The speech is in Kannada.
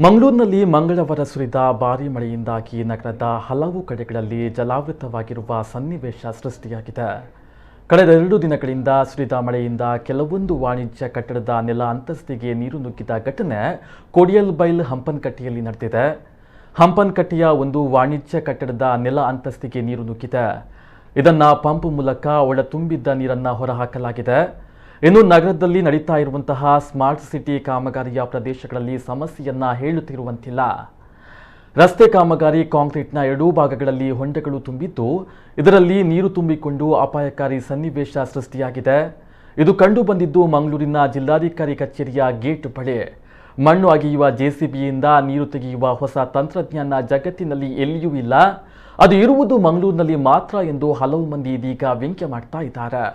ಮಂಗಳೂರಿನಲ್ಲಿ ಮಂಗಳವಾರ ಸುರಿದ ಭಾರೀ ಮಳೆಯಿಂದಾಗಿ ನಗರದ ಹಲವು ಕಡೆಗಳಲ್ಲಿ ಜಲಾವೃತವಾಗಿರುವ ಸನ್ನಿವೇಶ ಸೃಷ್ಟಿಯಾಗಿದೆ. ಕಳೆದ 2 ದಿನಗಳಿಂದ ಸುರಿದ ಮಳೆಯಿಂದ ಕೆಲವೊಂದು ವಾಣಿಜ್ಯ ಕಟ್ಟಡದ ನೆಲ ಅಂತಸ್ತಿಗೆ ನೀರು ನುಗ್ಗಿದ ಘಟನೆ ಕೊಡಿಯಲ್ಬೈಲ್ ಹಂಪನಕಟ್ಟೆಯಲ್ಲಿ ನಡೆದಿದೆ. ಹಂಪನಕಟ್ಟೆಯ ಒಂದು ವಾಣಿಜ್ಯ ಕಟ್ಟಡದ ನೆಲ ಅಂತಸ್ತಿಗೆ ನೀರು ನುಗ್ಗಿದೆ. ಇದನ್ನು ಪಂಪ್ ಮೂಲಕ ಒಳ ತುಂಬಿದ್ದ ನೀರನ್ನು ಹೊರಹಾಕಲಾಗಿದೆ. ಇನ್ನು ನಗರದಲ್ಲಿ ನಡೀತಾ ಇರುವಂತಹ ಸ್ಮಾರ್ಟ್ ಸಿಟಿ ಕಾಮಗಾರಿಯ ಪ್ರದೇಶಗಳಲ್ಲಿ ಸಮಸ್ಯೆಯನ್ನ ಹೇಳುತ್ತಿರುವಂತಿಲ್ಲ. ರಸ್ತೆ ಕಾಮಗಾರಿ ಕಾಂಕ್ರೀಟ್ನ 2 ಭಾಗಗಳಲ್ಲಿ ಹೊಂಡಗಳು ತುಂಬಿದ್ದು ಇದರಲ್ಲಿ ನೀರು ತುಂಬಿಕೊಂಡು ಅಪಾಯಕಾರಿ ಸನ್ನಿವೇಶ ಸೃಷ್ಟಿಯಾಗಿದೆ. ಇದು ಕಂಡು ಬಂದಿದ್ದು ಮಂಗಳೂರಿನ ಜಿಲ್ಲಾಧಿಕಾರಿ ಕಚೇರಿಯ ಗೇಟ್ ಬಳಿ. ಮಣ್ಣು ಅಗೆಯುವ ಜೆಸಿಬಿಯಿಂದ ನೀರು ತೆಗೆಯುವ ಹೊಸ ತಂತ್ರಜ್ಞಾನ ಜಗತ್ತಿನಲ್ಲಿ ಎಲ್ಲಿಯೂ ಇಲ್ಲ, ಅದು ಇರುವುದು ಮಂಗಳೂರಿನಲ್ಲಿ ಮಾತ್ರ ಎಂದು ಹಲವು ಮಂದಿ ಇದೀಗ ವ್ಯಂಗ್ಯ ಮಾಡ್ತಾ ಇದ್ದಾರೆ.